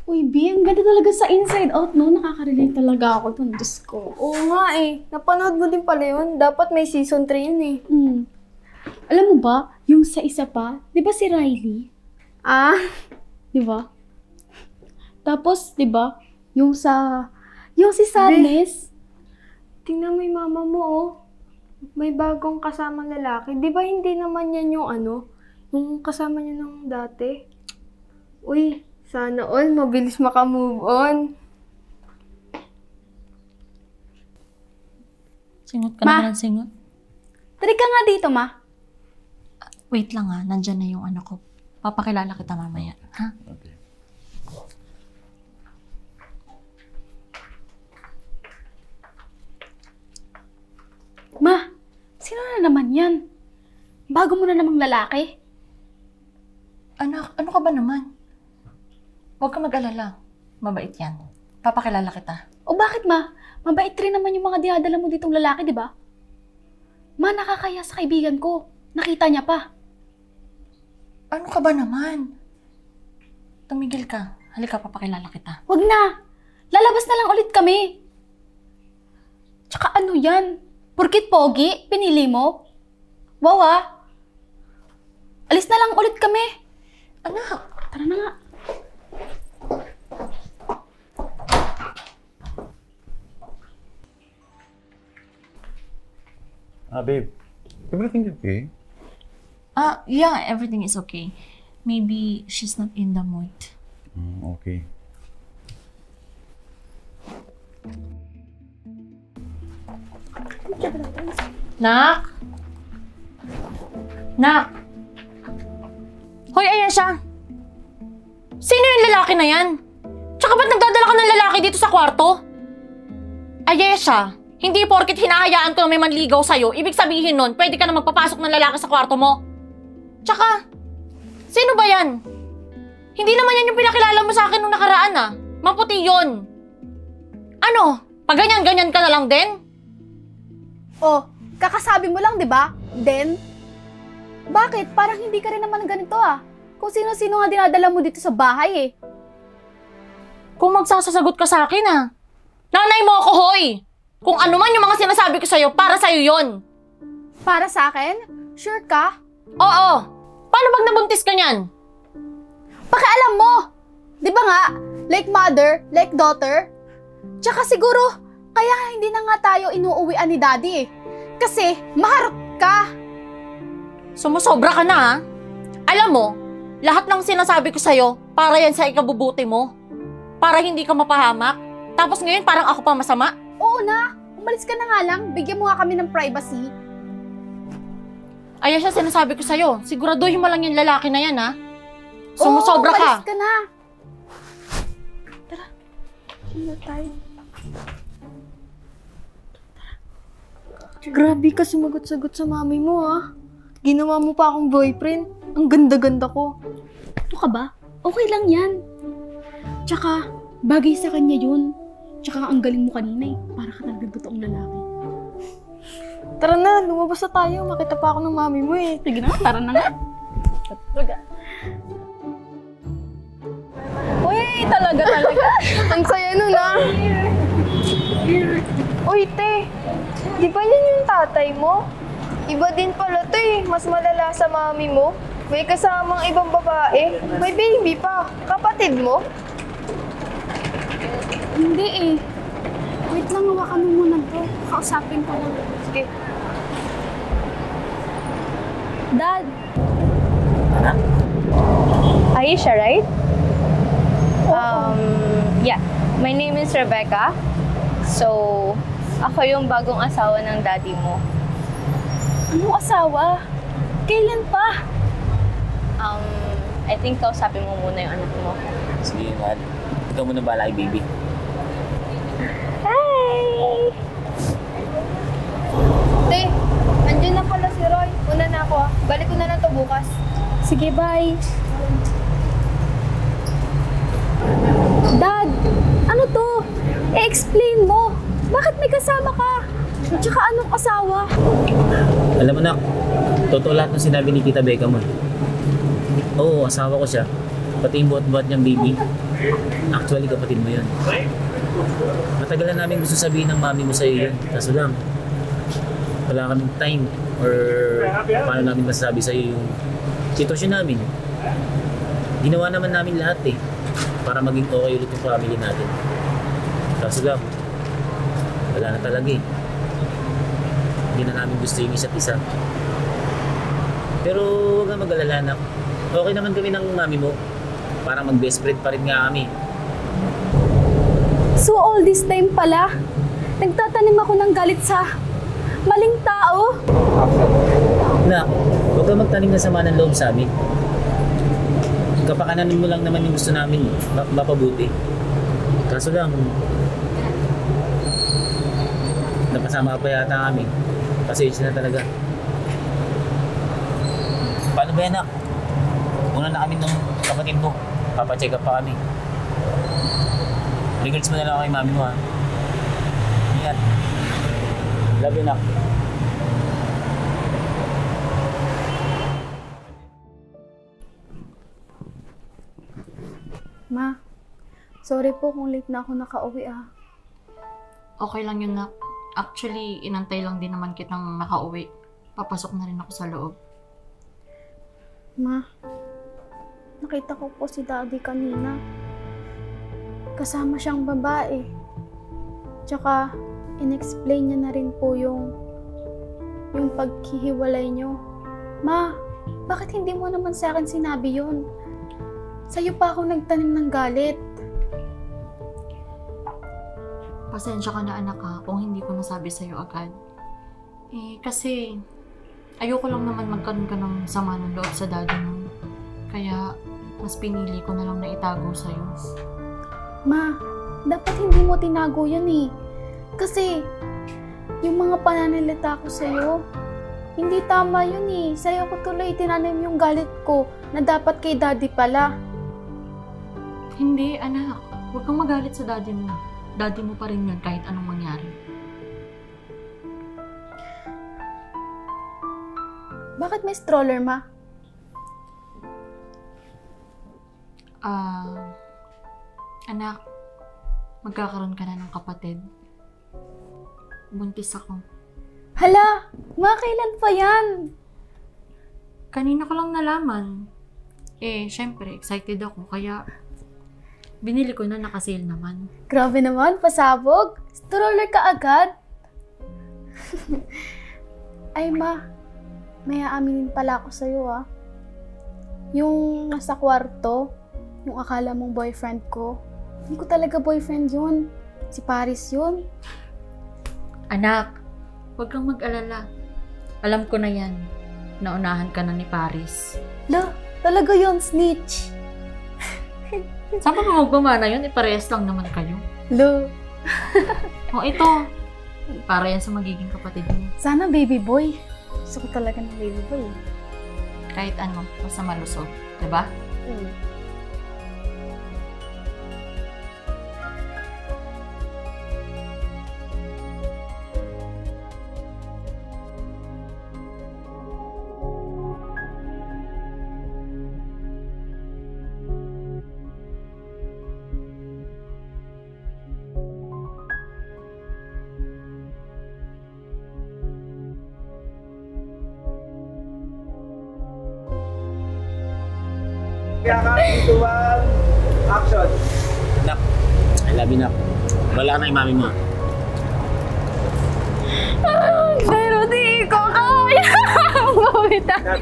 Uy, B, ang ganda talaga sa Inside Out, no? Nakaka-relate talaga ako dun. Diyos ko. Oo nga eh. Napanood mo din pala yun. Dapat may season 3 yun eh. Alam mo ba, yung sa isa pa, di ba si Riley? Ah? Di ba? Tapos, di ba, yung si Sadness. Tingnan mo yung mama mo oh. May bagong kasamang lalaki. Di ba hindi naman yan yung yung kasama niya nung dati? Uy, sana all mabilis makamove on. Singot ka Ma. na ng singot? Tari ka nga dito, ma. Wait lang nandyan na yung anak ko. Papakilala kita mamaya, ha? Okay. Ma, sino na naman yan? Bago mo na namang lalaki? Anak, ano ka ba naman? Huwag ka mag-alala. Mabait yan. Papakilala kita. O bakit, ma? Mabait rin naman yung mga dinadala mo ditong lalaki, di ba? Ma, nakakaya sa kaibigan ko. Nakita niya pa. Ano ka ba naman? Tumigil ka. Halika, papakilala kita. Wag na! Lalabas na lang ulit kami. Tsaka ano yan? Porkit pogi, pinili mo? Wow ah! Alis na lang ulit kami. Anak! Tara na nga. Babe. Everything okay? Yeah, everything is okay. Maybe she's not in the mood. Okay. Nak? Nak? Hoy, ayan siya! Sino yung lalaki na yan? Tsaka ba't nagdadala ka ng lalaki dito sa kwarto? Ayesha, hindi porket hinahayaan ko na may manligaw sa'yo, ibig sabihin nun, pwede ka na magpapasok ng lalaki sa kwarto mo. Tsaka, sino ba yan? Hindi naman yan yung pinakilala mo sa akin nung nakaraan Maputi yon. Ano? Pag ganyan-ganyan ka na lang din? Oh, kakasabi mo lang, di ba? Then? Bakit? Parang hindi ka rin naman ganito Kung sino-sino nga dinadala mo dito sa bahay eh. Kung magsasasagot ka sa akin Nanay mo ako, hoy! Kung ano man yung mga sinasabi ko sa'yo, para sa'yo yon. Para sa akin? Sure ka? Oo! Paano pag nabuntis ka niyan? Pakialam mo! Di ba nga? Like mother, like daughter? Tsaka siguro, kaya hindi na nga tayo inuuwian ni daddy eh. Kasi, maharot ka! Sumusobra ka na Alam mo, lahat ng sinasabi ko sa'yo, para yan sa ikabubuti mo. Para hindi ka mapahamak. Tapos ngayon parang ako pa masama. Oo na! Umalis ka na nga lang, bigyan mo nga kami ng privacy. Ayan siya sinasabi ko sa'yo. Siguraduhin mo lang yung lalaki na yan Sumusobra ka. Umalis ka na! Tara. Sino tayo? Grabe ka sumagot-sagot sa mami mo Ginawa mo pa akong boyfriend. Ang ganda-ganda ko. Ano ka ba? Okay lang yan. Tsaka, bagay sa kanya yun. Tsaka ang galing mo kanina Para ka talagang totoong lalaki. Tara na, lumabas na tayo. Makita pa ako ng mami mo eh. Sige na, tara na nga. Uy, talaga. Ang saya nun Uy, te. Di ba yan yung tatay mo? Iba din pala to Mas malala sa mami mo. May kasamang ibang babae. May baby pa. Kapatid mo? Hindi Wait lang, hawakan mo muna to. Kausapin ko lang. Sige. Dad! Aisha, right? Yeah. My name is Rebecca. So, ako yung bagong asawa ng daddy mo. Anong asawa? Kailan pa? I think kausapin mo muna yung anak mo. Sige, mahal. Ikaw muna bahala kay baby. Hi! Te, andyan na pala si Roy. Una na ako Balik ko na lang to bukas. Sige, bye. Dad, ano to? I-explain mo. Bakit may kasama ka? Tsaka anong asawa? Alam mo na, totoo lahat ng sinabi ni Tita Becca mo. Oo, asawa ko siya. Pati yung buhat-buhat niyang baby. Actually, kapatid mo yun. Matagal na namin gusto sabihin ng mami mo sa'yo yun. Kaso lang, wala kaming time or paano namin masasabi sa'yo yung sitwasyon namin. Ginawa naman namin lahat eh para maging okay ulit yung family natin. Kaso lang, wala na talaga eh. Hindi na namin gusto yung isa't isa. Pero huwag kang mag-alala, anak. Okay naman kami ng mami mo. Parang mag-best friend pa rin nga kami. So all this time pala, nagtatanim ako ng galit sa maling tao? Nak, huwag kang magtanim na sama ng loob sa amin. Kapakanan mo lang naman yung gusto namin mapabuti. Kaso lang, napasama ka pa yata kami. Pasensya na talaga. Paano ba yan, nak? Una na kami ng kapatid mo. Papacheck up pa kami. Regards mo na lang kay mami mo, ha? Ingat. Love you, nak. Ma, sorry po kung late na ako nakauwi ah. Okay lang yun, nak. Actually, inantay lang din naman kitang nakauwi. Papasok na rin ako sa loob. Ma, nakita ko po si Daddy kanina. Kasama siyang babae. Tsaka, in-explain niya na rin po yung paghihiwalay niyo. Ma, bakit hindi mo naman sa akin sinabi yun? Sa'yo pa ako nagtanim ng galit. Pasensya ka na, anak, ha, kung hindi ko nasabi sa'yo agad. Kasi ayoko lang naman magkaroon ka ng sama ng loob sa daddy mo. Kaya mas pinili ko na lang na itago sa'yo. Ma, dapat hindi mo tinago yan eh. Kasi, yung mga pananalita ko sa'yo, hindi tama yun eh. Sa'yo ko tuloy tinanim yung galit ko na dapat kay daddy pala. Hindi, anak. Huwag kang magalit sa daddy mo. Daddy mo pa rin yun kahit anong mangyari. Bakit may stroller, Ma? Anak, magkakaroon ka na ng kapatid. Buntis ako. Hala! Ma, kailan pa yan? Kanina ko lang nalaman. Syempre, excited ako. Kaya, binili ko na naka-sale naman. Grabe naman, pasabog. Stroller ka agad. Ay, Ma. May aaminin pala ako sa'yo, ah. Yung nasa kwarto, yung akala mong boyfriend ko, hindi ko talaga boyfriend yun. Si Paris yun. Anak, huwag kang mag-alala. Alam ko na yan. Naunahan ka na ni Paris. La, talaga yun, snitch. Saan pa magmamana yun? Parehas lang naman kayo. Lo, O ito, para yan sa magiging kapatid mo. sana baby boy. Gusto ko talaga ng baby boy. Kahit ano, basta malusog. Diba? Kaya ka, action! Nak, I love you, nak. Wala ka na yung mami mo. Pero di ko kaya. Bumita.